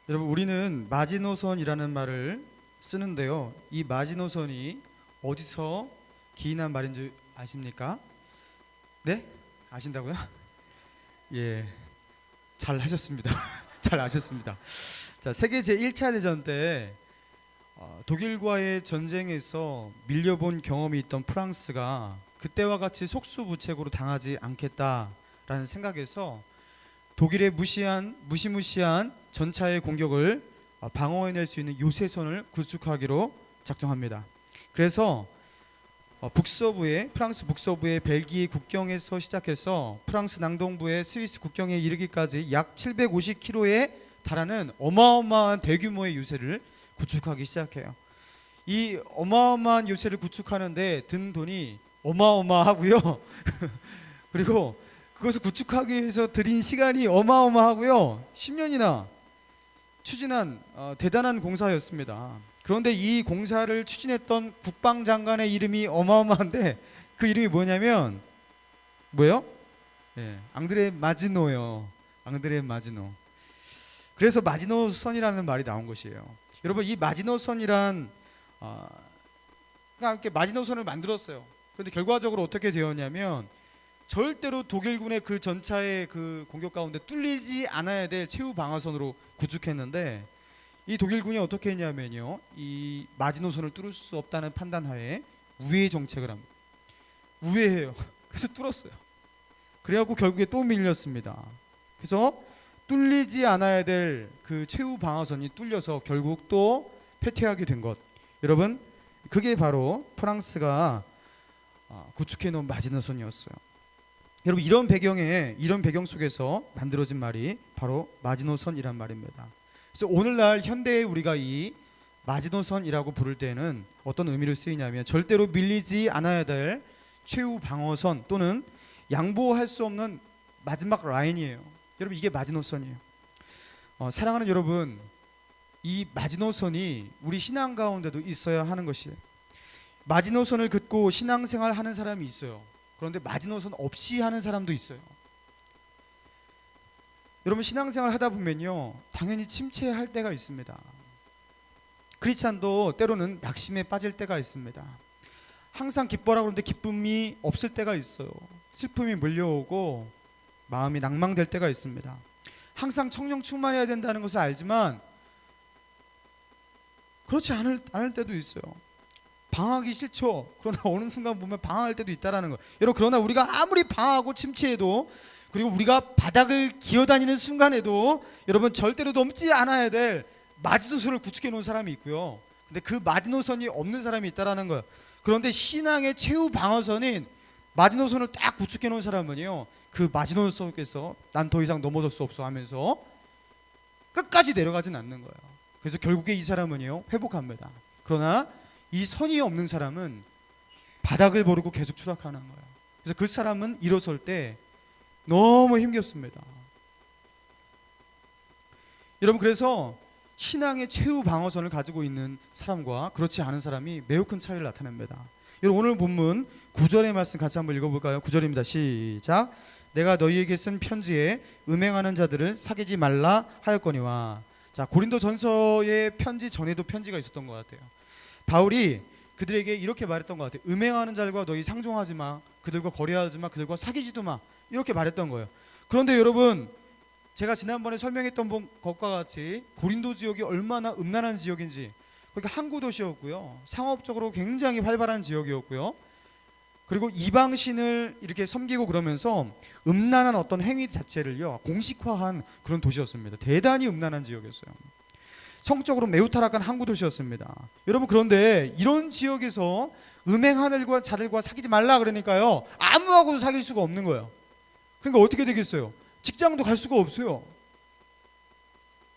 여러분, 우리는 마지노선이라는 말을 쓰는데요. 이 마지노선이 어디서 기인한 말인 줄 아십니까? 네? 아신다고요? 예, 잘 하셨습니다. 잘 아셨습니다. 자, 세계 제1차 대전 때 독일과의 전쟁에서 밀려본 경험이 있던 프랑스가 그때와 같이 속수무책으로 당하지 않겠다라는 생각에서 독일의 무시무시한 전차의 공격을 방어해낼 수 있는 요새선을 구축하기로 작정합니다. 그래서 프랑스 북서부의 벨기에 국경에서 시작해서 프랑스 남동부의 스위스 국경에 이르기까지 약 750km에 달하는 어마어마한 대규모의 요새를 구축하기 시작해요. 이 어마어마한 요새를 구축하는데 든 돈이 어마어마하고요. 그리고 그것을 구축하기 위해서 들인 시간이 어마어마하고요. 10년이나 추진한 대단한 공사였습니다. 그런데 이 공사를 추진했던 국방장관의 이름이 어마어마한데 그 이름이 뭐냐면 뭐예요? 앙드레 마지노요. 앙드레 마지노. 그래서 마지노선이라는 말이 나온 것이에요. 여러분, 이 마지노선이란 이렇게 마지노선을 만들었어요. 그런데 결과적으로 어떻게 되었냐면 절대로 독일군의 그 전차의 그 공격 가운데 뚫리지 않아야 될 최후 방어선으로 구축했는데 이 독일군이 어떻게 했냐면요, 이 마지노선을 뚫을 수 없다는 판단하에 우회 정책을 합니다. 우회해요. 그래서 뚫었어요. 그래갖고 결국에 또 밀렸습니다. 그래서 뚫리지 않아야 될 그 최후 방어선이 뚫려서 결국 또 패퇴하게 된 것. 여러분, 그게 바로 프랑스가 구축해 놓은 마지노선이었어요. 여러분, 이런 배경 속에서 만들어진 말이 바로 마지노선이란 말입니다. 그래서 오늘날 현대에 우리가 이 마지노선이라고 부를 때는 어떤 의미를 쓰이냐면 절대로 밀리지 않아야 될 최후 방어선 또는 양보할 수 없는 마지막 라인이에요. 여러분, 이게 마지노선이에요. 사랑하는 여러분, 이 마지노선이 우리 신앙 가운데도 있어야 하는 것이에요. 마지노선을 긋고 신앙생활 하는 사람이 있어요. 그런데 마지노선 없이 하는 사람도 있어요. 여러분, 신앙생활 하다 보면요, 당연히 침체할 때가 있습니다. 크리스찬도 때로는 낙심에 빠질 때가 있습니다. 항상 기뻐라 그러는데 기쁨이 없을 때가 있어요. 슬픔이 몰려오고 마음이 낭망될 때가 있습니다. 항상 성령 충만해야 된다는 것을 알지만 그렇지 않을 때도 있어요. 방황하기 싫죠. 그러나 어느 순간 보면 방황할 때도 있다라는 거예요. 여러분, 그러나 우리가 아무리 방황하고 침체해도, 그리고 우리가 바닥을 기어다니는 순간에도 여러분 절대로 넘지 않아야 될 마지노선을 구축해 놓은 사람이 있고요. 근데 그 마지노선이 없는 사람이 있다라는 거예요. 그런데 신앙의 최후 방어선인 마지노선을 딱 구축해 놓은 사람은요, 그 마지노선 속에서 난 더 이상 넘어설 수 없어 하면서 끝까지 내려가진 않는 거예요. 그래서 결국에 이 사람은요, 회복합니다. 그러나 이 선이 없는 사람은 바닥을 모르고 계속 추락하는 거예요. 그래서 그 사람은 일어설 때 너무 힘겹습니다. 여러분, 그래서 신앙의 최후 방어선을 가지고 있는 사람과 그렇지 않은 사람이 매우 큰 차이를 나타냅니다. 여러분, 오늘 본문 9절의 말씀 같이 한번 읽어볼까요? 9절입니다. 시작. 내가 너희에게 쓴 편지에 음행하는 자들을 사귀지 말라 하였거니와. 자, 고린도 전서의 편지 전에도 편지가 있었던 것 같아요. 바울이 그들에게 이렇게 말했던 것 같아요. 음행하는 자들과 너희 상종하지 마, 그들과 거래하지 마, 그들과 사귀지도 마, 이렇게 말했던 거예요. 그런데 여러분, 제가 지난번에 설명했던 것과 같이 고린도 지역이 얼마나 음란한 지역인지, 그러니까 항구 도시였고요, 상업적으로 굉장히 활발한 지역이었고요, 그리고 이방신을 이렇게 섬기고 그러면서 음란한 어떤 행위 자체를요 공식화한 그런 도시였습니다. 대단히 음란한 지역이었어요. 성적으로 매우 타락한 항구 도시였습니다. 여러분, 그런데 이런 지역에서 음행하는 자들과 사귀지 말라 그러니까요, 아무하고도 사귈 수가 없는 거예요. 그러니까 어떻게 되겠어요? 직장도 갈 수가 없어요.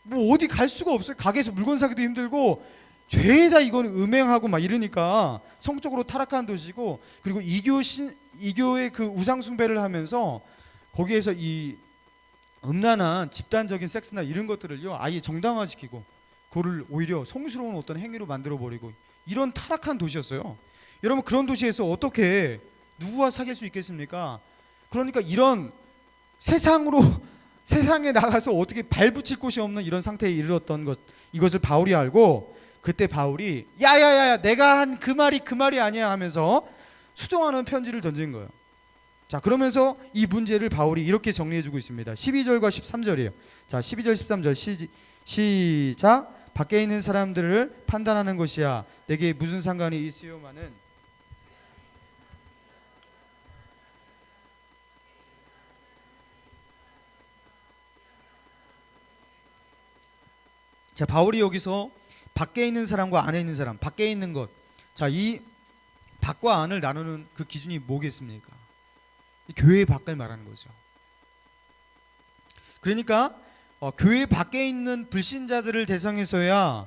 뭐 어디 갈 수가 없어요. 가게에서 물건 사기도 힘들고, 죄다 이건 음행하고 막 이러니까 성적으로 타락한 도시고, 그리고 이교의 그 우상 숭배를 하면서 거기에서 이 음란한 집단적인 섹스나 이런 것들을요 아예 정당화시키고 그거를 오히려 성스러운 어떤 행위로 만들어 버리고, 이런 타락한 도시였어요. 여러분, 그런 도시에서 어떻게 누구와 사귈 수 있겠습니까? 그러니까 이런 세상으로 세상에 나가서 어떻게 발붙일 곳이 없는 이런 상태에 이르렀던 것, 이것을 바울이 알고 그때 바울이 야야야야 내가 한 그 말이 아니야 하면서 수정하는 편지를 던진 거예요. 자, 그러면서 이 문제를 바울이 이렇게 정리해주고 있습니다. 12절과 13절이에요. 자, 12절 13절 시작. 밖에 있는 사람들을 판단하는 것이야 내게 무슨 상관이 있으요마는. 자, 바울이 여기서 밖에 있는 사람과 안에 있는 사람, 밖에 있는 것, 자, 이 밖과 안을 나누는 그 기준이 뭐겠습니까? 교회 밖을 말하는 거죠. 그러니까 교회 밖에 있는 불신자들을 대상해서야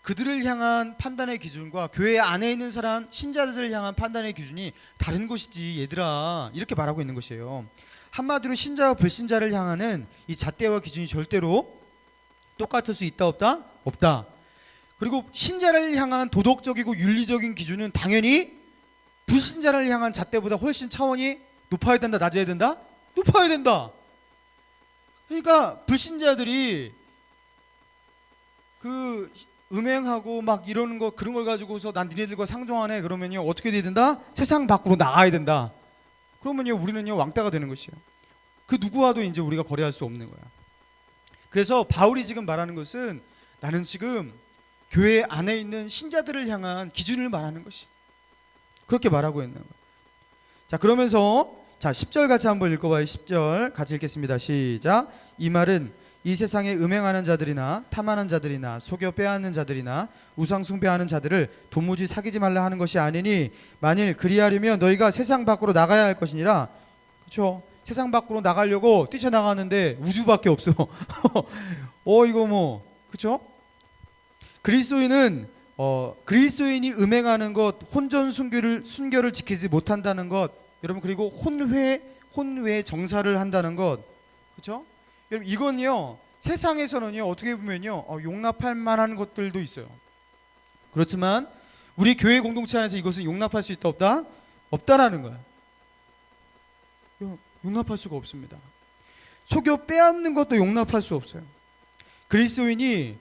그들을 향한 판단의 기준과 교회 안에 있는 사람 신자들을 향한 판단의 기준이 다른 것이지 얘들아, 이렇게 말하고 있는 것이에요. 한마디로 신자와 불신자를 향하는 이 잣대와 기준이 절대로 똑같을 수 있다 없다? 없다. 그리고 신자를 향한 도덕적이고 윤리적인 기준은 당연히 불신자를 향한 잣대보다 훨씬 차원이 높아야 된다, 낮아야 된다? 높아야 된다. 그러니까 불신자들이 그 음행하고 막 이러는 거, 그런 걸 가지고서 난 니네들과 상종하네 그러면요 어떻게 돼야 된다? 세상 밖으로 나가야 된다. 그러면요 우리는요 왕따가 되는 것이에요. 그 누구와도 이제 우리가 거래할 수 없는 거야. 그래서 바울이 지금 말하는 것은 나는 지금 교회 안에 있는 신자들을 향한 기준을 말하는 것이, 그렇게 말하고 있는 거예요. 자, 그러면서 자 10절 같이 한번 읽어봐요. 10절 같이 읽겠습니다. 시작. 이 말은 이 세상에 음행하는 자들이나 탐하는 자들이나 속여 빼앗는 자들이나 우상 숭배하는 자들을 도무지 사귀지 말라 하는 것이 아니니 만일 그리하려면 너희가 세상 밖으로 나가야 할 것이니라. 그렇죠? 세상 밖으로 나가려고 뛰쳐나가는데 우주밖에 없어. 이거 뭐 그렇죠? 그리스도인이 음행하는 것, 혼전 순결을 지키지 못한다는 것, 여러분, 그리고 혼회 정사를 한다는 것, 그렇죠? 여러분, 이건요 세상에서는요 어떻게 보면요 용납할 만한 것들도 있어요. 그렇지만 우리 교회 공동체 안에서 이것을 용납할 수 있다 없다? 없다라는 거예요. 용납할 수가 없습니다. 속여 빼앗는 것도 용납할 수 없어요. 그리스도인이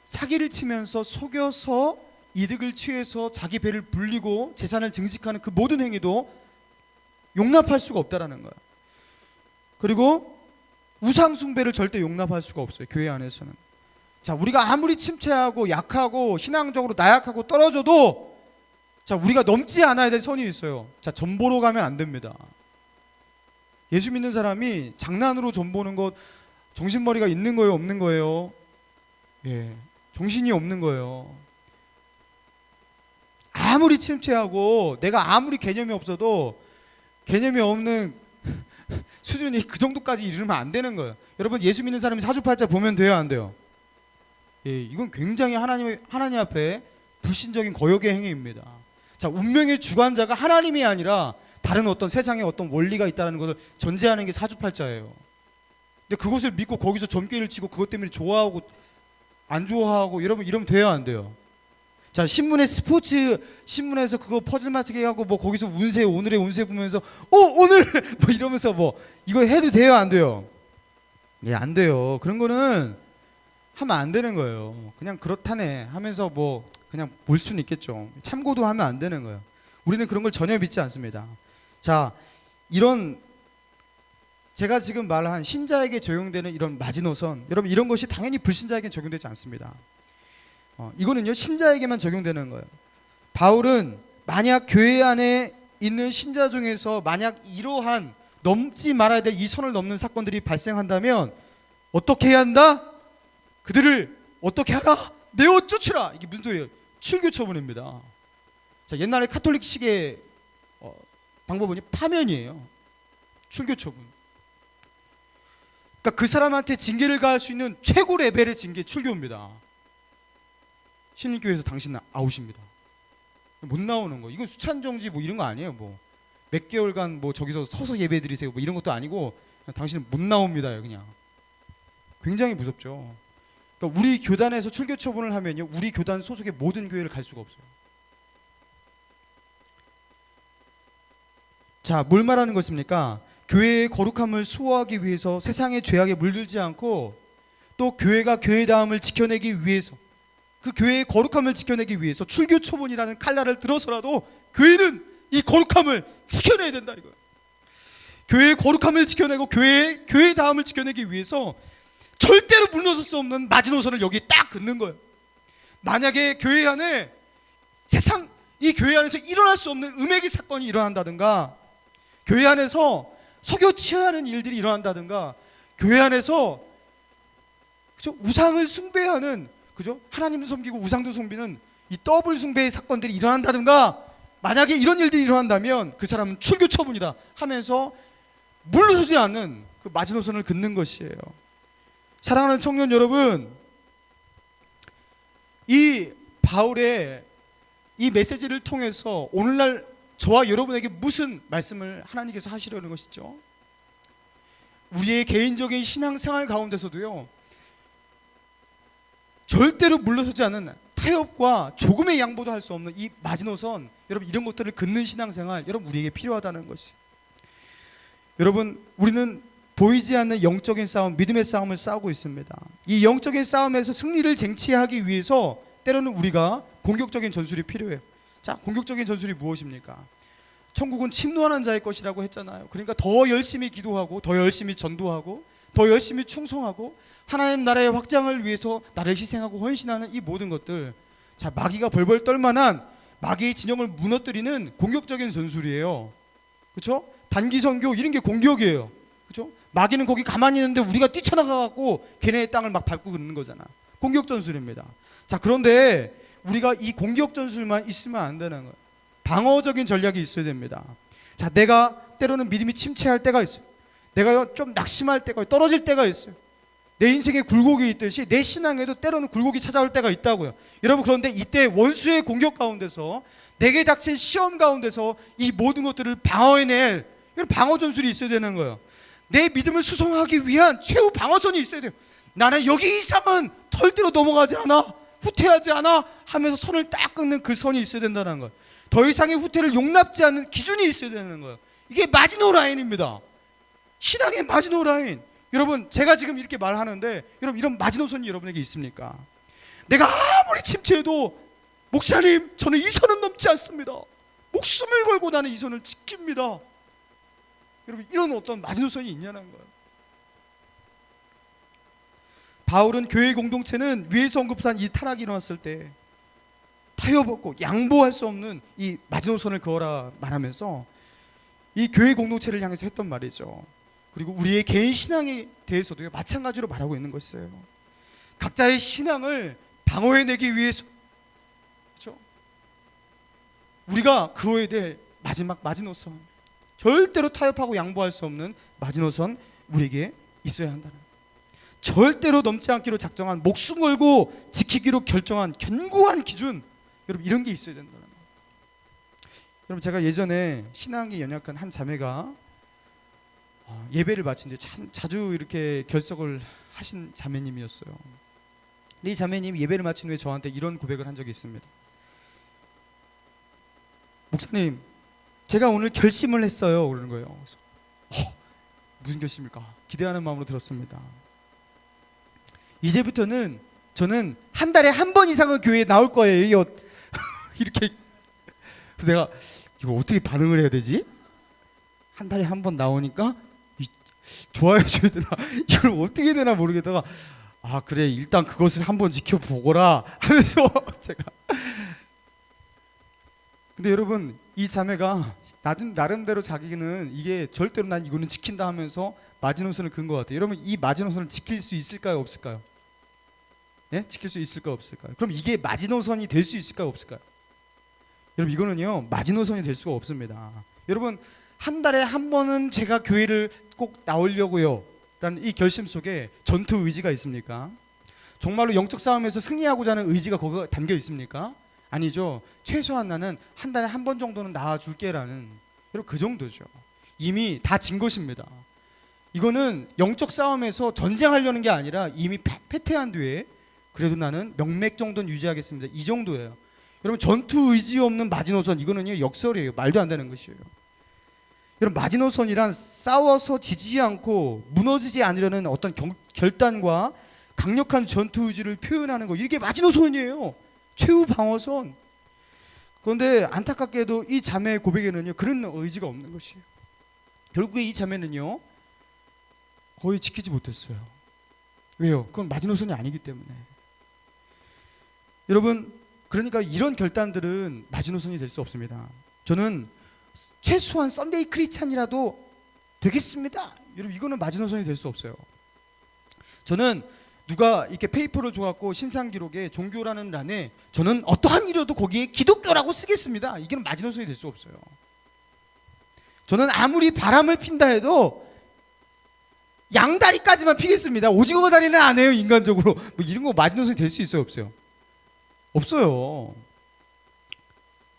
사기를 치면서 속여서 이득을 취해서 자기 배를 불리고 재산을 증식하는 그 모든 행위도 용납할 수가 없다라는 거예요. 그리고 우상 숭배를 절대 용납할 수가 없어요. 교회 안에서는. 자, 우리가 아무리 침체하고 약하고 신앙적으로 나약하고 떨어져도 자, 우리가 넘지 않아야 될 선이 있어요. 자, 점 보러 가면 안 됩니다. 예수 믿는 사람이 장난으로 점 보는 것, 정신머리가 있는 거예요, 없는 거예요? 예, 정신이 없는 거예요. 아무리 침체하고 내가 아무리 개념이 없어도 개념이 없는 수준이 그 정도까지 이르면 안 되는 거예요. 여러분, 예수 믿는 사람이 사주팔자 보면 돼요, 안 돼요? 예, 이건 굉장히 하나님 앞에 불신적인 거역의 행위입니다. 자, 운명의 주관자가 하나님이 아니라 다른 어떤 세상에 어떤 원리가 있다는 것을 전제하는 게 사주팔자예요. 근데 그것을 믿고 거기서 점괘를 치고 그것 때문에 좋아하고 안 좋아하고 여러분 이러면 돼요, 안 돼요? 자, 스포츠 신문에서 그거 퍼즐 맞추게 하고 뭐 거기서 오늘의 운세 보면서 오늘 뭐 이러면서 뭐 이거 해도 돼요, 안 돼요? 예, 안 돼요. 그런 거는 하면 안 되는 거예요. 그냥 그렇다네 하면서 뭐 그냥 볼 수는 있겠죠. 참고도 하면 안 되는 거예요. 우리는 그런 걸 전혀 믿지 않습니다. 자, 이런 제가 지금 말한 신자에게 적용되는 이런 마지노선, 여러분 이런 것이 당연히 불신자에게 적용되지 않습니다. 이거는요 신자에게만 적용되는 거예요. 바울은 만약 교회 안에 있는 신자 중에서 만약 이러한 넘지 말아야 될 이 선을 넘는 사건들이 발생한다면 어떻게 해야 한다? 그들을 어떻게 하라? 내어 쫓으라. 이게 무슨 소리예요? 출교 처분입니다. 자, 옛날에 카톨릭식의 방법은 파면이에요. 출교 처분. 그러니까 그 사람한테 징계를 가할 수 있는 최고 레벨의 징계, 출교입니다. 신림교회에서 당신 아웃입니다. 못 나오는 거. 이건 수찬정지 뭐 이런 거 아니에요. 뭐 몇 개월간 뭐 저기서 서서 예배 드리세요. 뭐 이런 것도 아니고 그냥 당신은 못 나옵니다. 그냥. 굉장히 무섭죠. 그러니까 우리 교단에서 출교 처분을 하면요, 우리 교단 소속의 모든 교회를 갈 수가 없어요. 자, 뭘 말하는 것입니까? 교회의 거룩함을 수호하기 위해서 세상의 죄악에 물들지 않고 또 교회가 교회다움을 지켜내기 위해서 그 교회의 거룩함을 지켜내기 위해서 출교 초본이라는 칼날을 들어서라도 교회는 이 거룩함을 지켜내야 된다 이거예요. 교회의 거룩함을 지켜내고 교회의 다음을 지켜내기 위해서 절대로 물러설 수 없는 마지노선을 여기 딱 긋는 거예요. 만약에 교회 안에 이 교회 안에서 일어날 수 없는 음행의 사건이 일어난다든가, 교회 안에서 속여 취하는 일들이 일어난다든가, 교회 안에서 그죠? 우상을 숭배하는, 그죠? 하나님도 섬기고 우상도 섬기는 이 더블 숭배의 사건들이 일어난다든가, 만약에 이런 일들이 일어난다면 그 사람은 출교 처분이다 하면서 물러서지 않는 그 마지노선을 긋는 것이에요. 사랑하는 청년 여러분, 이 바울의 이 메시지를 통해서 오늘날 저와 여러분에게 무슨 말씀을 하나님께서 하시려는 것이죠? 우리의 개인적인 신앙생활 가운데서도요, 절대로 물러서지 않는 타협과 조금의 양보도 할 수 없는 이 마지노선, 여러분 이런 것들을 긋는 신앙생활, 여러분 우리에게 필요하다는 것이. 여러분, 우리는 보이지 않는 영적인 싸움, 믿음의 싸움을 싸우고 있습니다. 이 영적인 싸움에서 승리를 쟁취하기 위해서 때로는 우리가 공격적인 전술이 필요해요. 자, 공격적인 전술이 무엇입니까? 천국은 침노하는 자의 것이라고 했잖아요. 그러니까 더 열심히 기도하고, 더 열심히 전도하고, 더 열심히 충성하고, 하나님 나라의 확장을 위해서 나를 희생하고 헌신하는 이 모든 것들, 자, 마귀가 벌벌 떨만한 마귀의 진영을 무너뜨리는 공격적인 전술이에요. 그렇죠? 단기 선교 이런 게 공격이에요. 그렇죠? 마귀는 거기 가만히 있는데 우리가 뛰쳐나가갖고 걔네의 땅을 막 밟고 그러는 거잖아. 공격 전술입니다. 자, 그런데 우리가 이 공격 전술만 있으면 안 되는 거예요. 방어적인 전략이 있어야 됩니다. 자, 내가 때로는 믿음이 침체할 때가 있어요. 내가 좀 낙심할 때가, 떨어질 때가 있어요. 내 인생에 굴곡이 있듯이 내 신앙에도 때로는 굴곡이 찾아올 때가 있다고요. 여러분, 그런데 이때 원수의 공격 가운데서, 내게 닥친 시험 가운데서 이 모든 것들을 방어해낼 이런 방어 전술이 있어야 되는 거예요. 내 믿음을 수성하기 위한 최후 방어선이 있어야 돼요. 나는 여기 이상은 절대로 넘어가지 않아, 후퇴하지 않아 하면서 선을 딱 끊는 그 선이 있어야 된다는 거예요. 더 이상의 후퇴를 용납지 않는 기준이 있어야 되는 거예요. 이게 마지노 라인입니다. 신앙의 마지노 라인. 여러분, 제가 지금 이렇게 말하는데 여러분, 이런 마지노선이 여러분에게 있습니까? 내가 아무리 침체해도 목사님, 저는 이 선은 넘지 않습니다. 목숨을 걸고 나는 이 선을 지킵니다. 여러분, 이런 어떤 마지노선이 있냐는 거예요. 바울은 교회 공동체는 위에서 언급한 이 타락이 일어났을 때 타협 없고 양보할 수 없는 이 마지노선을 그어라 말하면서 이 교회 공동체를 향해서 했던 말이죠. 그리고 우리의 개인 신앙에 대해서도 마찬가지로 말하고 있는 것이에요. 각자의 신앙을 방어해내기 위해서, 그렇죠? 우리가 그거에 대해 마지막 마지노선, 절대로 타협하고 양보할 수 없는 마지노선 우리에게 있어야 한다는 거예요. 절대로 넘지 않기로 작정한, 목숨 걸고 지키기로 결정한 견고한 기준, 여러분 이런 게 있어야 된다는 거예요. 여러분, 제가 예전에 신앙이 연약한 한 자매가 예배를 마친 뒤에 자주 이렇게 결석을 하신 자매님이었어요. 근데 이 자매님이 예배를 마친 후에 저한테 이런 고백을 한 적이 있습니다. 목사님, 제가 오늘 결심을 했어요. 그러는 거예요. 그래서 무슨 결심일까? 기대하는 마음으로 들었습니다. 이제부터는 저는 한 달에 한 번 이상은 교회에 나올 거예요. 이렇게. 그래서 내가 이거 어떻게 반응을 해야 되지? 한 달에 한 번 나오니까 좋아해 줘야 되나? 이걸 어떻게 해야 되나 모르겠다가, 아 그래, 일단 그것을 한번 지켜보거라 하면서 제가. 근데 여러분, 이 자매가 나름대로 자기는 이게 절대로 난 이거는 지킨다 하면서 마지노선을 그은 것 같아요. 여러분, 이 마지노선을 지킬 수 있을까요, 없을까요? 예? 지킬 수 있을까요, 없을까요? 그럼 이게 마지노선이 될 수 있을까요, 없을까요? 여러분, 이거는요 마지노선이 될 수가 없습니다. 여러분, 한 달에 한 번은 제가 교회를 꼭 나오려고요 라는 이 결심 속에 전투 의지가 있습니까? 정말로 영적 싸움에서 승리하고자 하는 의지가 거기에 담겨 있습니까? 아니죠. 최소한 나는 한 달에 한 번 정도는 나와줄게라는, 여러분 그 정도죠. 이미 다 진 것입니다. 이거는 영적 싸움에서 전쟁하려는 게 아니라 이미 패퇴한 뒤에 그래도 나는 명맥 정도는 유지하겠습니다, 이 정도예요. 여러분, 전투 의지 없는 마지노선, 이거는요 역설이에요. 말도 안 되는 것이에요. 여러분, 마지노선이란 싸워서 지지 않고 무너지지 않으려는 어떤 결단과 강력한 전투 의지를 표현하는 거, 이게 마지노선이에요. 최후 방어선. 그런데 안타깝게도 이 자매의 고백에는요, 그런 의지가 없는 것이에요. 결국에 이 자매는요, 거의 지키지 못했어요. 왜요? 그건 마지노선이 아니기 때문에. 여러분, 그러니까 이런 결단들은 마지노선이 될 수 없습니다. 저는 최소한 썬데이 크리스찬이라도 되겠습니다. 여러분, 이거는 마지노선이 될 수 없어요. 저는 누가 이렇게 페이퍼를 줘갖고 신상 기록에 종교라는 란에 저는 어떠한 일이라도 거기에 기독교라고 쓰겠습니다. 이게 마지노선이 될 수 없어요. 저는 아무리 바람을 핀다 해도 양다리까지만 피겠습니다. 오징어 다리는 안 해요, 인간적으로. 뭐 이런 거 마지노선이 될 수 있어요, 없어요? 없어요.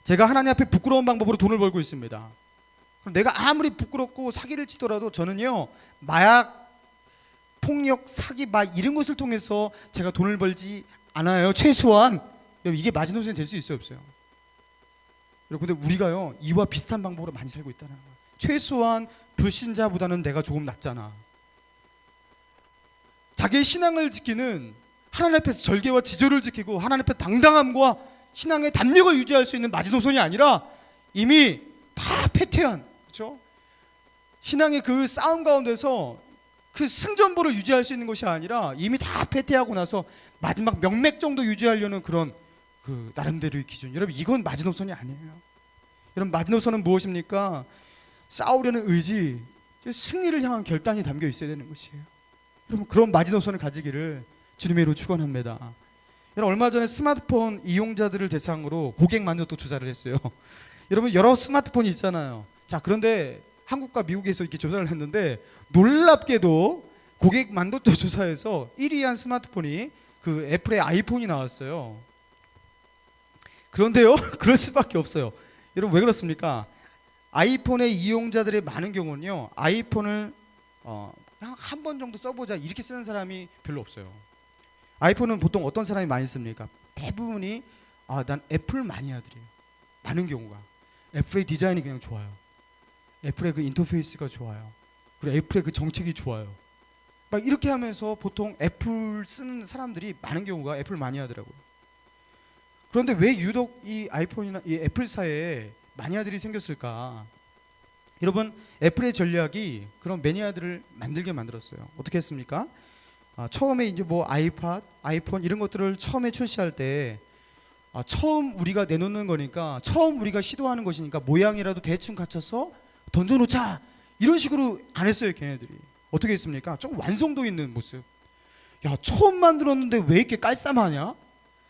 제가 하나님 앞에 부끄러운 방법으로 돈을 벌고 있습니다. 그럼 내가 아무리 부끄럽고 사기를 치더라도 저는요, 마약, 폭력, 사기, 막 이런 것을 통해서 제가 돈을 벌지 않아요. 최소한. 이게 마지노선이 될 수 있어요, 없어요? 여러분, 근데 우리가요, 이와 비슷한 방법으로 많이 살고 있다는 거예요. 최소한 불신자보다는 내가 조금 낫잖아. 자기의 신앙을 지키는, 하나님 앞에서 절개와 지조를 지키고 하나님 앞에 당당함과 신앙의 담력을 유지할 수 있는 마지노선이 아니라 이미 다 패퇴한, 그렇죠? 신앙의 그 싸움 가운데서 그 승전보를 유지할 수 있는 것이 아니라 이미 다 패퇴하고 나서 마지막 명맥 정도 유지하려는 그런 그 나름대로의 기준. 여러분, 이건 마지노선이 아니에요. 여러분, 마지노선은 무엇입니까? 싸우려는 의지, 승리를 향한 결단이 담겨 있어야 되는 것이에요. 여러분, 그런 마지노선을 가지기를 주님의 이름으로 축원합니다. 여러분, 얼마 전에 스마트폰 이용자들을 대상으로 고객 만족도 조사를 했어요. 여러분, 여러 스마트폰이 있잖아요. 자, 그런데 한국과 미국에서 이렇게 조사를 했는데 놀랍게도 고객 만족도 조사에서 1위한 스마트폰이 그 애플의 아이폰이 나왔어요. 그런데요, 그럴 수밖에 없어요. 여러분, 왜 그렇습니까? 아이폰의 이용자들의 많은 경우는요, 아이폰을 한 번 정도 써보자 이렇게 쓰는 사람이 별로 없어요. 아이폰은 보통 어떤 사람이 많이 씁니까? 대부분이 난 애플 마니아들이에요. 많은 경우가 애플의 디자인이 그냥 좋아요. 애플의 그 인터페이스가 좋아요. 그리고 애플의 그 정책이 좋아요. 막 이렇게 하면서 보통 애플 쓰는 사람들이 많은 경우가 애플 마니아더라고요. 그런데 왜 유독 이 아이폰이나 이 애플사에 마니아들이 생겼을까? 여러분, 애플의 전략이 그런 매니아들을 만들게 만들었어요. 어떻게 했습니까? 처음에 이제 뭐 아이팟, 아이폰 이런 것들을 처음에 출시할 때 처음 우리가 내놓는 거니까, 처음 우리가 시도하는 것이니까 모양이라도 대충 갖춰서 던져놓자 이런 식으로 안 했어요. 걔네들이 어떻게 했습니까? 좀 완성도 있는 모습. 야, 처음 만들었는데 왜 이렇게 깔쌈하냐?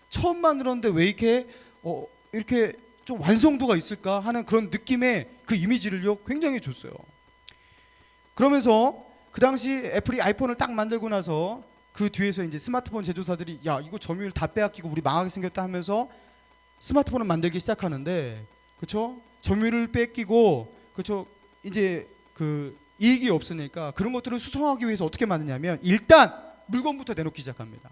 처음 만들었는데 왜 이렇게 이렇게 좀 완성도가 있을까 하는 그런 느낌의 그 이미지를요 굉장히 줬어요. 그러면서 그 당시 애플이 아이폰을 딱 만들고 나서 그 뒤에서 이제 스마트폰 제조사들이 야, 이거 점유율 다 빼앗기고 우리 망하게 생겼다 하면서 스마트폰을 만들기 시작하는데, 그렇죠? 점유율을 뺏기고, 그렇죠? 이제 그 이익이 없으니까 그런 것들을 수성하기 위해서 어떻게 만드냐면 일단 물건부터 내놓기 시작합니다.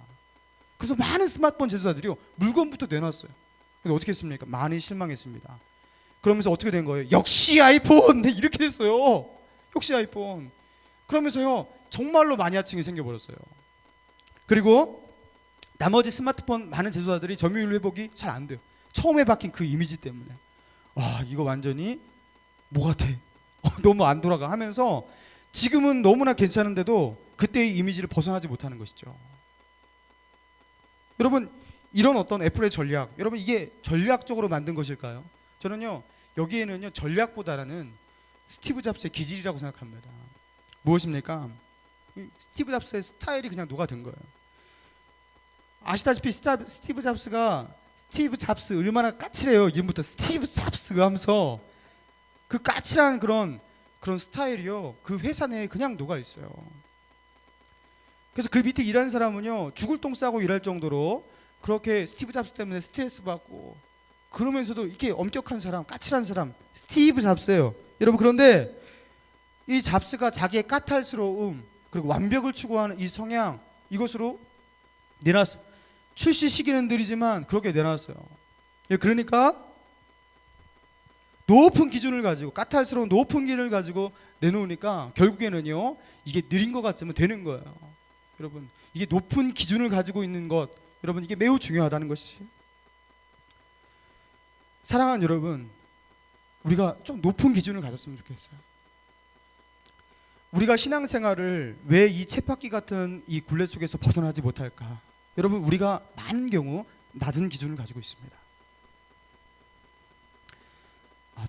그래서 많은 스마트폰 제조사들이요 물건부터 내놨어요. 근데 어떻게 했습니까? 많이 실망했습니다. 그러면서 어떻게 된 거예요? 역시 아이폰 이렇게 됐어요. 역시 아이폰. 그러면서요 정말로 마니아층이 생겨버렸어요. 그리고 나머지 스마트폰 많은 제조사들이 점유율 회복이 잘 안 돼요. 처음에 박힌 그 이미지 때문에. 와, 이거 완전히 뭐 같아. 너무 안 돌아가 하면서 지금은 너무나 괜찮은데도 그때의 이미지를 벗어나지 못하는 것이죠. 여러분, 이런 어떤 애플의 전략, 여러분 이게 전략적으로 만든 것일까요? 저는요 여기에는요 전략보다는 스티브 잡스의 기질이라고 생각합니다. 무엇입니까? 스티브 잡스의 스타일이 그냥 녹아든 거예요. 아시다시피 스티브 잡스 얼마나 까칠해요. 이름부터 스티브 잡스가 하면서 그 까칠한 그런 스타일이요 그 회사 내에 그냥 녹아 있어요. 그래서 그 밑에 일하는 사람은요 죽을 똥 싸고 일할 정도로 그렇게 스티브 잡스 때문에 스트레스 받고, 그러면서도 이렇게 엄격한 사람, 까칠한 사람 스티브 잡스예요. 여러분, 그런데 이 잡스가 자기의 까탈스러움 그리고 완벽을 추구하는 이 성향, 이것으로 내놨어요. 출시 시기는 느리지만 그렇게 내놨어요. 그러니까 높은 기준을 가지고 까탈스러운 높은 기준을 가지고 내놓으니까 결국에는요 이게 느린 것 같지만 되는 거예요. 여러분 이게 높은 기준을 가지고 있는 것 여러분 이게 매우 중요하다는 것이. 사랑하는 여러분 우리가 좀 높은 기준을 가졌으면 좋겠어요. 우리가 신앙생활을 왜 이 쳇바퀴 같은 이 굴레 속에서 벗어나지 못할까? 여러분 우리가 많은 경우 낮은 기준을 가지고 있습니다.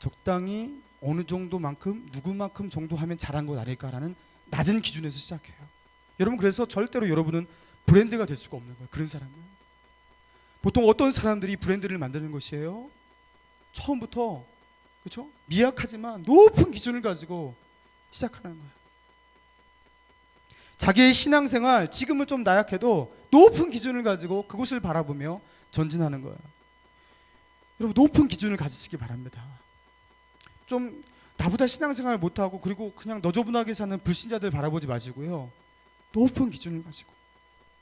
적당히 어느 정도만큼 누구만큼 정도 하면 잘한 것 아닐까라는 낮은 기준에서 시작해요. 여러분 그래서 절대로 여러분은 브랜드가 될 수가 없는 거예요. 그런 사람은 보통 어떤 사람들이 브랜드를 만드는 것이에요? 처음부터 그렇죠? 미약하지만 높은 기준을 가지고 시작하는 거예요. 자기의 신앙생활 지금은 좀 나약해도 높은 기준을 가지고 그곳을 바라보며 전진하는 거예요. 여러분 높은 기준을 가지시기 바랍니다. 좀 나보다 신앙생활 못하고 그리고 그냥 너저분하게 사는 불신자들 바라보지 마시고요. 높은 기준을 가지고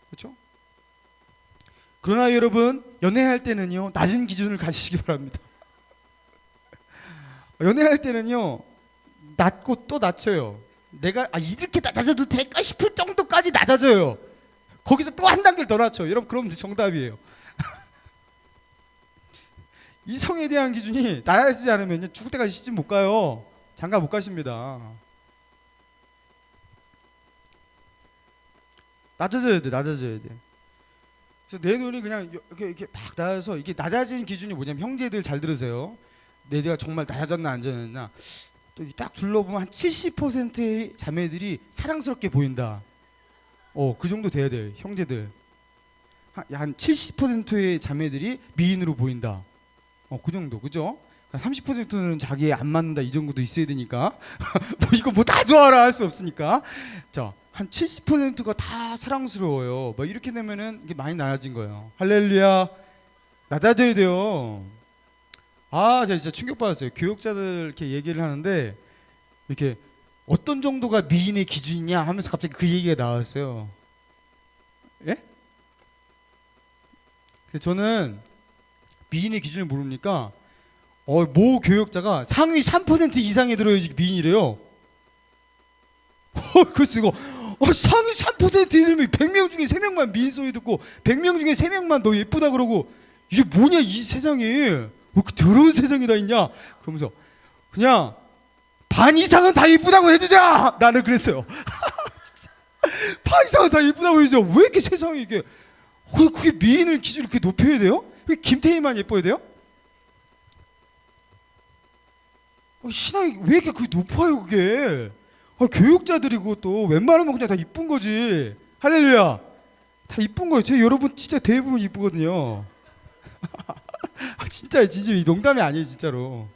그렇죠? 그러나 여러분 연애할 때는요 낮은 기준을 가지시기 바랍니다. 연애할 때는요 낮고 또 낮춰요. 내가 이렇게 낮아져도 될까 싶을 정도까지 낮아져요. 거기서 또 한 단계를 더 낮춰요. 여러분 그럼 정답이에요. 이성에 대한 기준이 낮아지지 않으면 죽을 때까지 시집 못 가요. 장가 못 가십니다. 낮아져야 돼. 낮아져야 돼. 그래서 내 눈이 그냥 이렇게 막 낮아서 이게 낮아진 기준이 뭐냐면 형제들 잘 들으세요. 내가 정말 낮아졌나 안 낮아졌나 또 딱 둘러보면 한 70%의 자매들이 사랑스럽게 보인다. 그 정도 돼야 돼요. 형제들 한 70%의 자매들이 미인으로 보인다. 그 정도 그죠? 30%는 자기에 안 맞는다 이 정도도 있어야 되니까 뭐 이거 뭐 다 좋아라 할 수 없으니까 자 한 70%가 다 사랑스러워요. 뭐 이렇게 되면은 이게 많이 낮아진 거예요. 할렐루야. 낮아져야 돼요. 제가 진짜 충격받았어요. 교육자들 이렇게 얘기를 하는데 이렇게 어떤 정도가 미인의 기준이냐 하면서 갑자기 그 얘기가 나왔어요. 예? 저는 미인의 기준을 모르니까 모 교육자가 상위 3% 이상에 들어야지 미인이래요. 그래서 이거 상위 3%에 들면 100명 중에 3명만 미인 소리 듣고 100명 중에 3명만 너 예쁘다 그러고 이게 뭐냐 이 세상에 왜 이렇게 더러운 세상이 다 있냐 그러면서 그냥 반 이상은 다 예쁘다고 해주자. 나는 그랬어요. 반 이상은 다 예쁘다고 해주자. 왜 이렇게 세상에 이게 그게 미인을 기준으로 그렇게 높여야 돼요? 왜 김태희만 예뻐야 돼요? 신앙이 왜 이렇게 그게 높아요 그게? 교육자들이고 또 웬만하면 그냥 다 이쁜 거지. 할렐루야. 다 이쁜 거예요. 여러분 진짜 대부분 이쁘거든요. 진짜 이 농담이 아니에요 진짜로.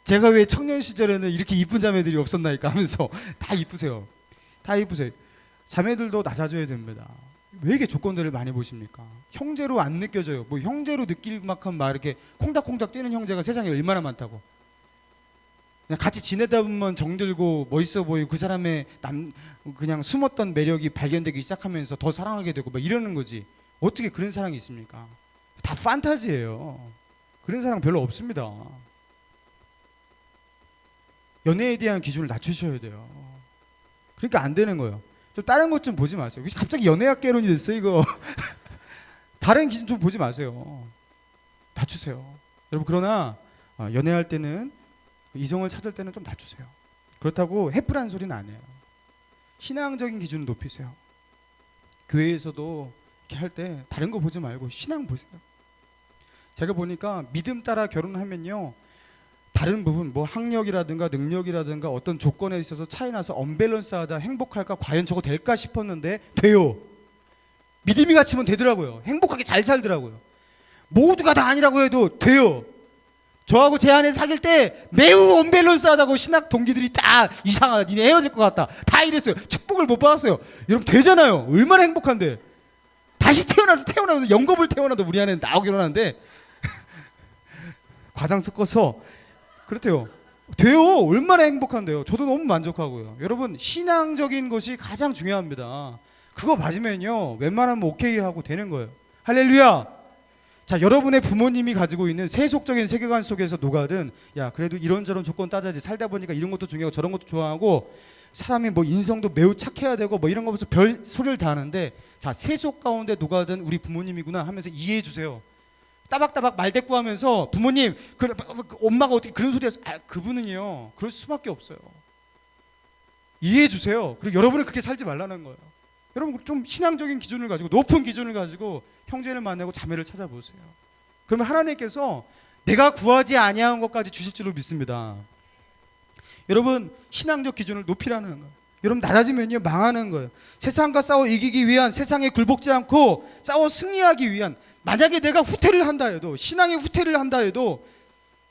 제가 왜 청년 시절에는 이렇게 이쁜 자매들이 없었나니까 하면서 다 이쁘세요. 다 이쁘세요. 자매들도 낮아져야 됩니다. 왜 이렇게 조건들을 많이 보십니까? 형제로 안 느껴져요. 뭐 형제로 느낄 만큼 막 이렇게 콩닥콩닥 뛰는 형제가 세상에 얼마나 많다고. 그냥 같이 지내다 보면 정들고 멋있어 보이고 그 사람의 그냥 숨었던 매력이 발견되기 시작하면서 더 사랑하게 되고 막 이러는 거지. 어떻게 그런 사랑이 있습니까? 다 판타지예요. 그런 사랑 별로 없습니다. 연애에 대한 기준을 낮추셔야 돼요. 그러니까 안 되는 거예요. 좀 다른 것 좀 보지 마세요. 갑자기 연애학 개론이 됐어요 이거. 다른 기준 좀 보지 마세요. 낮추세요. 여러분 그러나 연애할 때는 이성을 찾을 때는 좀 낮추세요. 그렇다고 해프라는 소리는 안 해요. 신앙적인 기준을 높이세요. 교회에서도 이렇게 할 때 다른 거 보지 말고 신앙 보세요. 제가 보니까 믿음 따라 결혼하면요 다른 부분 뭐 학력이라든가 능력이라든가 어떤 조건에 있어서 차이 나서 언밸런스하다 행복할까 과연 저거 될까 싶었는데 돼요. 믿음이 갖추면 되더라고요. 행복하게 잘 살더라고요. 모두가 다 아니라고 해도 돼요. 저하고 제 아내 사귈 때 매우 언밸런스하다고 신학 동기들이 다 이상하다 니네 헤어질 것 같다 다 이랬어요. 축복을 못 받았어요. 여러분 되잖아요. 얼마나 행복한데. 다시 태어나도 영겁을 태어나도 우리 아내는 나하고 결혼하는데 과장 섞어서 그렇대요. 돼요. 얼마나 행복한데요. 저도 너무 만족하고요. 여러분 신앙적인 것이 가장 중요합니다. 그거 맞으면요 웬만하면 오케이 하고 되는 거예요. 할렐루야. 자, 여러분의 부모님이 가지고 있는 세속적인 세계관 속에서 녹아든, 야 그래도 이런저런 조건 따져야지, 살다 보니까 이런 것도 중요하고 저런 것도 좋아하고 사람이 뭐 인성도 매우 착해야 되고 뭐 이런 거 보면서 별 소리를 다 하는데, 자 세속 가운데 녹아든 우리 부모님이구나 하면서 이해해 주세요. 따박따박 말대꾸하면서 부모님 엄마가 어떻게 그런 소리 했어? 그분은요 그럴 수밖에 없어요. 이해해 주세요. 그리고 여러분은 그렇게 살지 말라는 거예요. 여러분 좀 신앙적인 기준을 가지고, 높은 기준을 가지고 형제를 만나고 자매를 찾아보세요. 그러면 하나님께서 내가 구하지 아니한 것까지 주실 줄로 믿습니다. 여러분 신앙적 기준을 높이라는 거예요. 여러분 낮아지면요 망하는 거예요. 세상과 싸워 이기기 위한, 세상에 굴복지 않고 싸워 승리하기 위한, 만약에 내가 후퇴를 한다 해도, 신앙의 후퇴를 한다 해도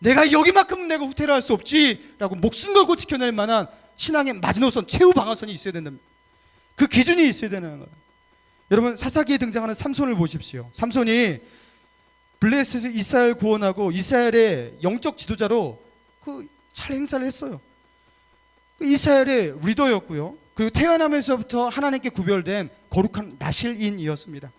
내가 여기만큼은 내가 후퇴를 할 수 없지라고 목숨 걸고 지켜낼 만한 신앙의 마지노선, 최후 방어선이 있어야 된답니다. 그 기준이 있어야 되는 거예요. 여러분 사사기에 등장하는 삼손을 보십시오. 삼손이 블레셋에서 이스라엘 구원하고 이스라엘의 영적 지도자로 잘 행사를 했어요. 이스라엘의 리더였고요. 그리고 태어나면서부터 하나님께 구별된 거룩한 나실인이었습니다.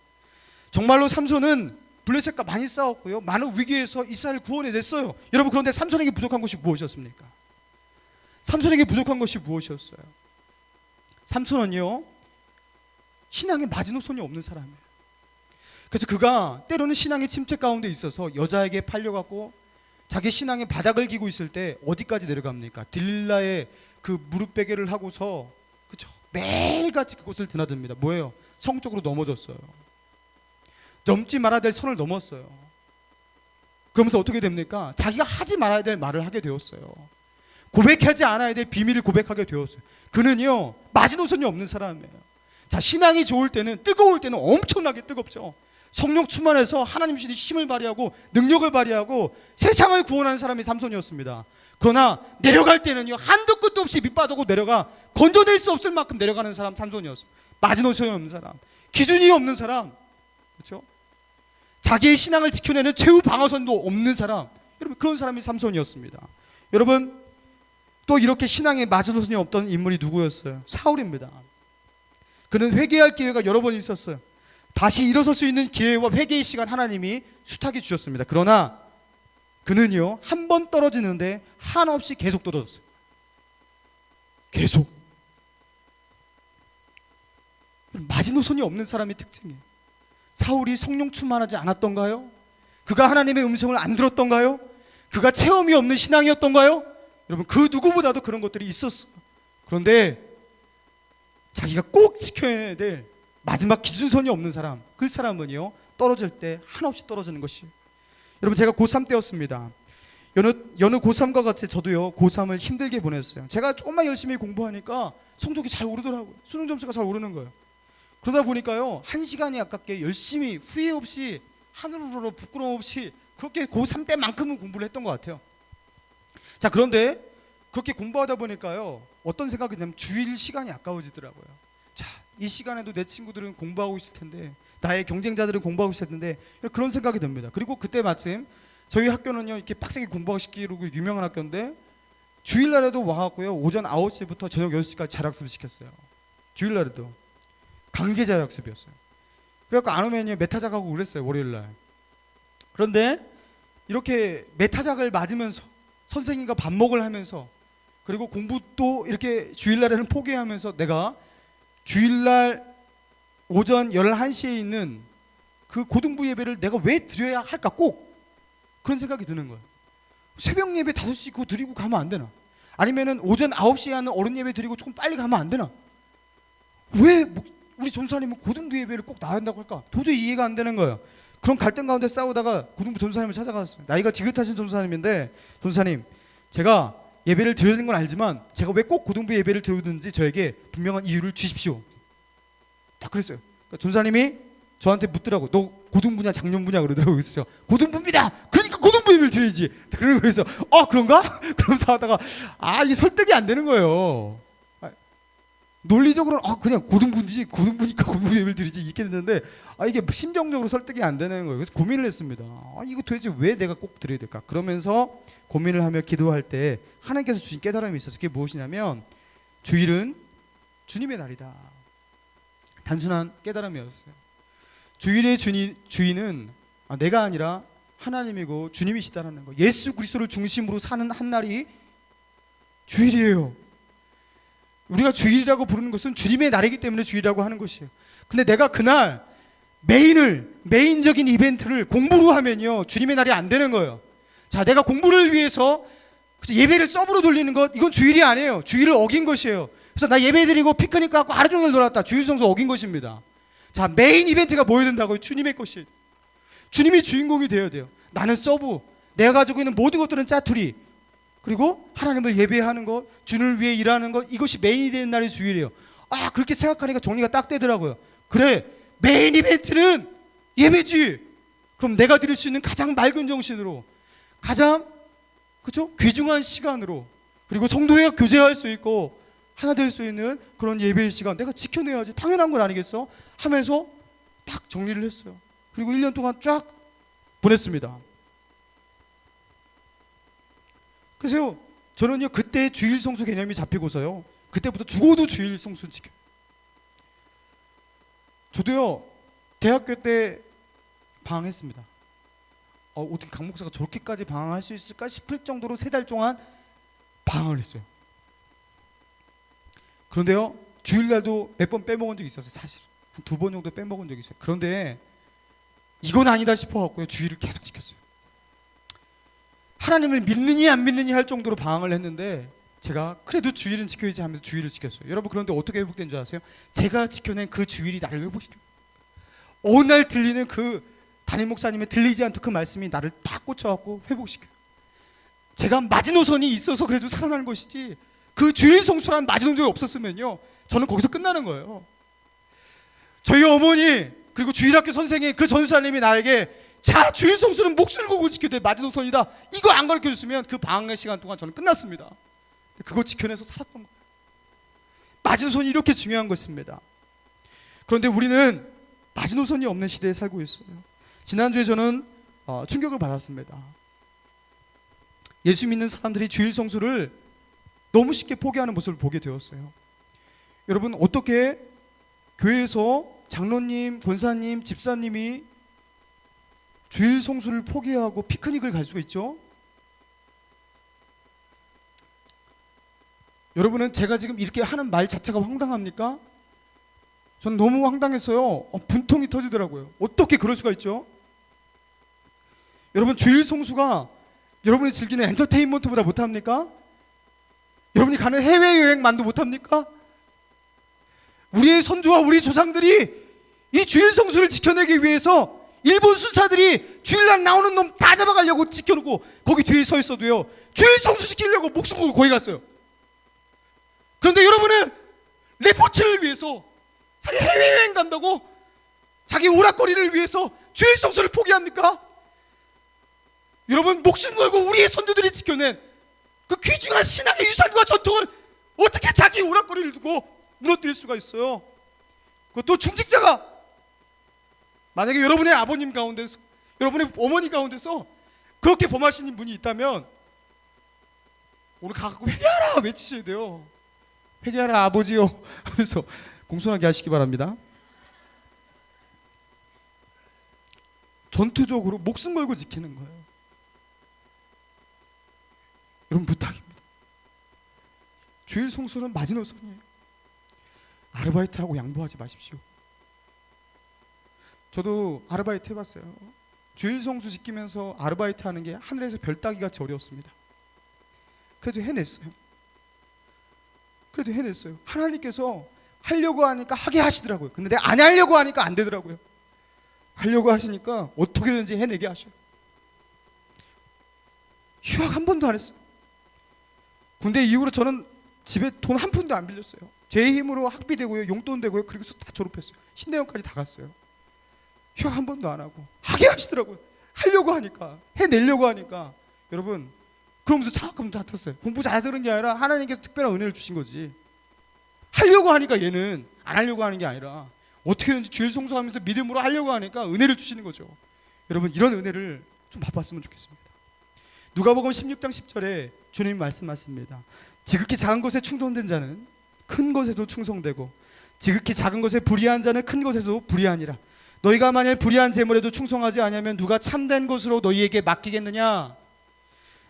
정말로 삼손은 블레셋과 많이 싸웠고요. 많은 위기에서 이스라엘을 구원해냈어요. 여러분 그런데 삼손에게 부족한 것이 무엇이었습니까? 삼손에게 부족한 것이 무엇이었어요? 삼손은요 신앙의 마지노선이 없는 사람이에요. 그래서 그가 때로는 신앙의 침체 가운데 있어서 여자에게 팔려갖고 자기 신앙의 바닥을 기고 있을 때 어디까지 내려갑니까? 딜라의 그 무릎 베개를 하고서 그쵸? 매일같이 그곳을 드나듭니다. 뭐예요? 성적으로 넘어졌어요. 넘지 말아야 될 선을 넘었어요. 그러면서 어떻게 됩니까? 자기가 하지 말아야 될 말을 하게 되었어요. 고백하지 않아야 될 비밀을 고백하게 되었어요. 그는요 마지노선이 없는 사람이에요. 자, 신앙이 좋을 때는, 뜨거울 때는 엄청나게 뜨겁죠. 성령 충만해서 하나님 주신 힘을 발휘하고 능력을 발휘하고 세상을 구원하는 사람이 삼손이었습니다. 그러나 내려갈 때는요 한도 끝도 없이 밑바닥으로 내려가 건져낼 수 없을 만큼 내려가는 사람 삼손이었어요. 마지노선이 없는 사람, 기준이 없는 사람, 그렇죠? 자기의 신앙을 지켜내는 최후 방어선도 없는 사람, 여러분 그런 사람이 삼손이었습니다. 여러분 또 이렇게 신앙의 마지노선이 없던 인물이 누구였어요? 사울입니다. 그는 회개할 기회가 여러 번 있었어요. 다시 일어설 수 있는 기회와 회개의 시간 하나님이 숱하게 주셨습니다. 그러나 그는요 한 번 떨어지는데 한없이 계속 떨어졌어요. 계속. 마지노선이 없는 사람의 특징이에요. 사울이 성령 충만하지 않았던가요? 그가 하나님의 음성을 안 들었던가요? 그가 체험이 없는 신앙이었던가요? 여러분 그 누구보다도 그런 것들이 있었어요. 그런데 자기가 꼭 지켜야 될 마지막 기준선이 없는 사람, 그 사람은요 떨어질 때 한없이 떨어지는 것이. 여러분 제가 고3 때였습니다. 여느 고3과 같이 저도요 고3을 힘들게 보냈어요. 제가 조금만 열심히 공부하니까 성적이 잘 오르더라고요. 수능 점수가 잘 오르는 거예요. 그러다 보니까요 1시간이 아깝게 열심히 후회 없이 하늘으로 부끄러움 없이 그렇게 고3 때만큼은 공부를 했던 것 같아요. 자, 그런데 그렇게 공부하다 보니까요 어떤 생각이 드냐면 주일 시간이 아까워지더라고요. 자, 이 시간에도 내 친구들은 공부하고 있을 텐데, 나의 경쟁자들은 공부하고 있을 텐데, 그런 생각이 듭니다. 그리고 그때 마침 저희 학교는요 이렇게 빡세게 공부하시기로 유명한 학교인데 주일날에도 와갖고요 오전 9시부터 저녁 6시까지 자율학습을 시켰어요. 주일날에도 강제 자율학습이었어요. 그래갖고 안 오면요 메타작하고 그랬어요 월요일날. 그런데 이렇게 메타작을 맞으면서 선생님과 반목을 하면서, 그리고 공부도 이렇게 주일날에는 포기하면서 내가 주일날 오전 11시에 있는 그 고등부 예배를 내가 왜 드려야 할까, 꼭 그런 생각이 드는 거예요. 새벽 예배 5시 그거 드리고 가면 안 되나? 아니면은 오전 9시에 하는 어른 예배 드리고 조금 빨리 가면 안 되나? 왜 우리 전사님은 고등부 예배를 꼭 나야 한다고 할까? 도저히 이해가 안 되는 거예요. 그런 갈등 가운데 싸우다가 고등부 전사님을 찾아갔어요. 나이가 지긋하신 전사님인데, 전사님 제가 예배를 드리는 건 알지만 제가 왜 꼭 고등부 예배를 드리는지 저에게 분명한 이유를 주십시오. 딱 그랬어요. 그러니까 전사님이 저한테 묻더라고. 너 고등부냐 장년부냐 그러더라고요. 그래서 고등부입니다. 그러니까 고등부 예배를 드려야지. 그런 거에서 그런가? 그러면서 하다가 이게 설득이 안 되는 거예요. 논리적으로는 그냥 고등부니까 고등부 예배를 드리지 이렇게 됐는데 이게 심정적으로 설득이 안 되는 거예요. 그래서 고민을 했습니다. 이거 도대체 왜 내가 꼭 드려야 될까? 그러면서 고민을 하며 기도할 때 하나님께서 주신 깨달음이 있었어요. 그게 무엇이냐면 주일은 주님의 날이다. 단순한 깨달음이었어요. 주일의 주인은 내가 아니라 하나님이고 주님이시다라는 거. 예수 그리스도를 중심으로 사는 한 날이 주일이에요. 우리가 주일이라고 부르는 것은 주님의 날이기 때문에 주일이라고 하는 것이에요. 근데 내가 그날 메인적인 이벤트를 공부로 하면요, 주님의 날이 안 되는 거예요. 자, 내가 공부를 위해서 예배를 서브로 돌리는 것, 이건 주일이 아니에요. 주일을 어긴 것이에요. 그래서 나 예배 드리고 피크닉 갖고 하루 종일 놀았다. 주일 성수 어긴 것입니다. 자, 메인 이벤트가 뭐여야 된다고요? 주님의 것이에요. 주님이 주인공이 되어야 돼요. 나는 서브, 내가 가지고 있는 모든 것들은 짜투리, 그리고 하나님을 예배하는 것, 주님을 위해 일하는 것, 이것이 메인이 되는 날이 주일이에요. 그렇게 생각하니까 정리가 딱 되더라고요. 그래, 메인 이벤트는 예배지. 그럼 내가 드릴 수 있는 가장 맑은 정신으로, 가장 귀중한 시간으로, 그리고 성도회가 교제할 수 있고 하나 될 수 있는 그런 예배의 시간 내가 지켜내야지. 당연한 건 아니겠어? 하면서 딱 정리를 했어요. 그리고 1년 동안 쫙 보냈습니다. 그래서 저는요, 그때 주일 성수 개념이 잡히고서요, 그때부터 죽어도 주일 성수 지켜요. 저도요, 대학교 때 방황했습니다. 어떻게 강 목사가 저렇게까지 방황할 수 있을까 싶을 정도로 3달 동안 방황을 했어요. 그런데요, 주일날도 몇 번 빼먹은 적이 있었어요. 사실 한 2번 정도 빼먹은 적이 있어요. 그런데 이건 아니다 싶어갖고요, 주일을 계속 지켰어요. 하나님을 믿느니 안 믿느니 할 정도로 방황을 했는데 제가 그래도 주일은 지켜야지 하면서 주일을 지켰어요. 여러분, 그런데 어떻게 회복된 줄 아세요? 제가 지켜낸 그 주일이 나를 회복시켜요. 어느 날 들리는 그 담임 목사님의 들리지 않던 그 말씀이 나를 딱 꽂혀갖고 회복시켜요. 제가 마지노선이 있어서 그래도 살아나는 것이지, 그 주일 성수라는 마지노선이 없었으면요, 저는 거기서 끝나는 거예요. 저희 어머니 그리고 주일학교 선생님, 그 전사님이 나에게 자, 주일 성수는 목숨을 걸고 지켜야 돼, 마지노선이다, 이거 안 가르쳐줬으면 그 방황의 시간 동안 저는 끝났습니다. 그거 지켜내서 살았던 거예요. 마지노선이 이렇게 중요한 것입니다. 그런데 우리는 마지노선이 없는 시대에 살고 있어요. 지난주에 저는 충격을 받았습니다. 예수 믿는 사람들이 주일 성수를 너무 쉽게 포기하는 모습을 보게 되었어요. 여러분, 어떻게 교회에서 장로님, 권사님, 집사님이 주일 성수를 포기하고 피크닉을 갈 수가 있죠? 여러분은 제가 지금 이렇게 하는 말 자체가 황당합니까? 전 너무 황당했어요. 분통이 터지더라고요. 어떻게 그럴 수가 있죠? 여러분, 주일 성수가 여러분이 즐기는 엔터테인먼트보다 못합니까? 여러분이 가는 해외여행만도 못합니까? 우리의 선조와 우리 조상들이 이 주일 성수를 지켜내기 위해서 일본 순사들이 주일날 나오는 놈 다 잡아가려고 지켜놓고 거기 뒤에 서 있어도요, 주일 성수 시키려고 목숨 걸고 거기 갔어요. 그런데 여러분은 레포츠를 위해서, 자기 해외여행 간다고 자기 오락거리를 위해서 주일 성수를 포기합니까? 여러분, 목숨 걸고 우리의 선조들이 지켜낸 그 귀중한 신앙의 유산과 전통을 어떻게 자기 오락거리를 두고 무너뜨릴 수가 있어요? 그것도 중직자가, 만약에 여러분의 아버님 가운데서, 여러분의 어머니 가운데서 그렇게 범하시는 분이 있다면 오늘 가갖고 회개하라 외치셔야 돼요. 회개하라 아버지요 하면서 공손하게 하시기 바랍니다. 전투적으로 목숨 걸고 지키는 거예요. 여러분, 부탁입니다. 주일 성수는 마지노선이에요. 아르바이트하고 양보하지 마십시오. 저도 아르바이트 해봤어요. 주일 성수 지키면서 아르바이트 하는 게 하늘에서 별 따기같이 어려웠습니다. 그래도 해냈어요. 하나님께서 하려고 하니까 하게 하시더라고요. 근데 내가 안 하려고 하니까 안 되더라고요. 하려고 하시니까 어떻게든지 해내게 하셔요. 휴학 한 번도 안 했어요. 군대 이후로 저는 집에 돈 한 푼도 안 빌렸어요. 제 힘으로 학비 되고요, 용돈 되고요, 그리고서 다 졸업했어요. 신대원까지 다 갔어요. 휴학 한 번도 안 하고 하게 하시더라고요. 하려고 하니까, 해내려고 하니까. 여러분, 그러면서 장학금 다 탔어요. 공부 잘해서 그런 게 아니라 하나님께서 특별한 은혜를 주신 거지. 하려고 하니까, 얘는 안 하려고 하는 게 아니라 어떻게든지 주일 성수하면서 믿음으로 하려고 하니까 은혜를 주시는 거죠. 여러분, 이런 은혜를 좀 맛봤으면 좋겠습니다. 누가복음 16장 10절에 주님이 말씀하십니다. 지극히 작은 것에 충동된 자는 큰 것에도 충성되고, 지극히 작은 것에 불의한 자는 큰 것에도 불의하니라. 너희가 만일 불의한 제물에도 충성하지 아니하면 누가 참된 것으로 너희에게 맡기겠느냐?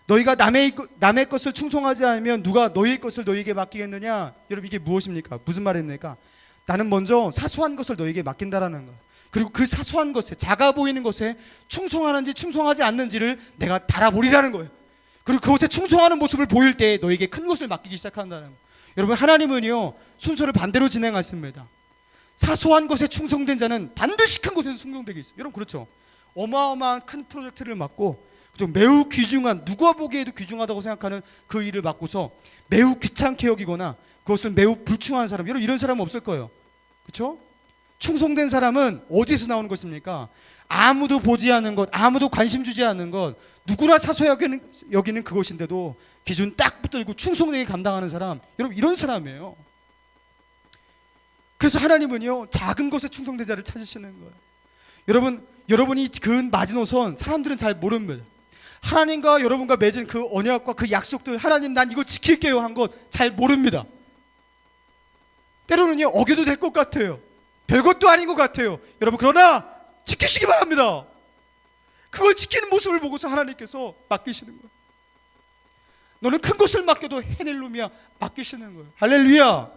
너희가 남의 것을 충성하지 않으면 누가 너희의 것을 너희에게 맡기겠느냐? 여러분 이게 무엇입니까? 무슨 말입니까? 나는 먼저 사소한 것을 너희에게 맡긴다라는 거예요. 그리고 그 사소한 것에, 작아 보이는 것에 충성하는지 충성하지 않는지를 내가 달아보리라는 거예요. 그리고 그것에 충성하는 모습을 보일 때 너희에게 큰 것을 맡기기 시작한다는 거예요. 여러분 하나님은요 순서를 반대로 진행하십니다. 사소한 것에 충성된 자는 반드시 큰 것에서 충성되게 있어요. 여러분 그렇죠? 어마어마한 큰 프로젝트를 맡고 매우 귀중한, 누가 보기에도 귀중하다고 생각하는 그 일을 맡고서 매우 귀찮게 여기거나 그것을 매우 불충한 사람, 여러분 이런 사람은 없을 거예요. 그렇죠? 충성된 사람은 어디에서 나오는 것입니까? 아무도 보지 않는 것, 아무도 관심 주지 않는 것, 누구나 사소하게 여기는 그것인데도 기준 딱 붙들고 충성되게 감당하는 사람, 여러분 이런 사람이에요. 그래서 하나님은요 작은 것에 충성된 자를 찾으시는 거예요. 여러분이 그은 마지노선 사람들은 잘 모릅니다. 하나님과 여러분과 맺은 그 언약과 그 약속들, 하나님 난 이거 지킬게요 한 것 잘 모릅니다. 때로는요 어겨도 될 것 같아요. 별것도 아닌 것 같아요. 여러분 그러나 지키시기 바랍니다. 그걸 지키는 모습을 보고서 하나님께서 맡기시는 거예요. 너는 큰 것을 맡겨도 해낼 놈이야 맡기시는 거예요. 할렐루야.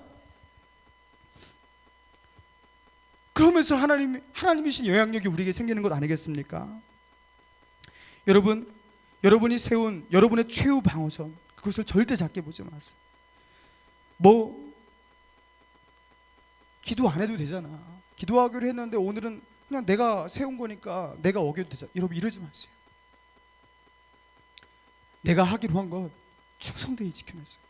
그러면서 하나님이신 영향력이 우리에게 생기는 것 아니겠습니까? 여러분이 세운 여러분의 최후 방어선, 그것을 절대 작게 보지 마세요. 기도 안 해도 되잖아. 기도하기로 했는데 오늘은 그냥 내가 세운 거니까 내가 어겨도 되잖아. 여러분 이러지 마세요. 내가 하기로 한 것 충성되게 지켜내세요.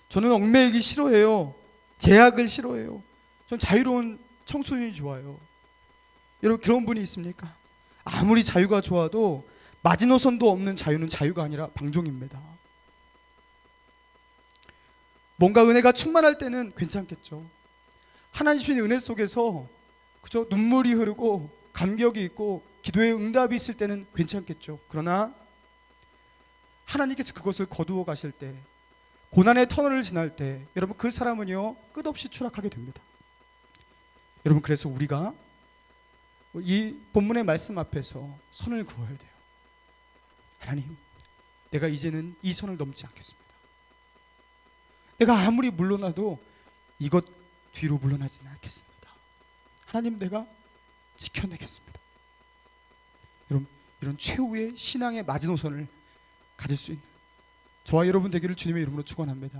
저는 얽매이기 싫어해요. 제약을 싫어해요. 전 자유로운 청소년이 좋아요. 여러분 그런 분이 있습니까? 아무리 자유가 좋아도 마지노선도 없는 자유는 자유가 아니라 방종입니다. 뭔가 은혜가 충만할 때는 괜찮겠죠. 하나님 주신 은혜 속에서 그죠? 눈물이 흐르고 감격이 있고 기도의 응답이 있을 때는 괜찮겠죠. 그러나 하나님께서 그것을 거두어 가실 때, 고난의 터널을 지날 때 여러분 그 사람은요 끝없이 추락하게 됩니다. 여러분 그래서 우리가 이 본문의 말씀 앞에서 선을 그어야 돼요. 하나님, 내가 이제는 이 선을 넘지 않겠습니다. 내가 아무리 물러나도 이것 뒤로 물러나지는 않겠습니다. 하나님, 내가 지켜내겠습니다. 여러분, 이런 최후의 신앙의 마지노선을 가질 수 있는 저와 여러분 되기를 주님의 이름으로 축원합니다.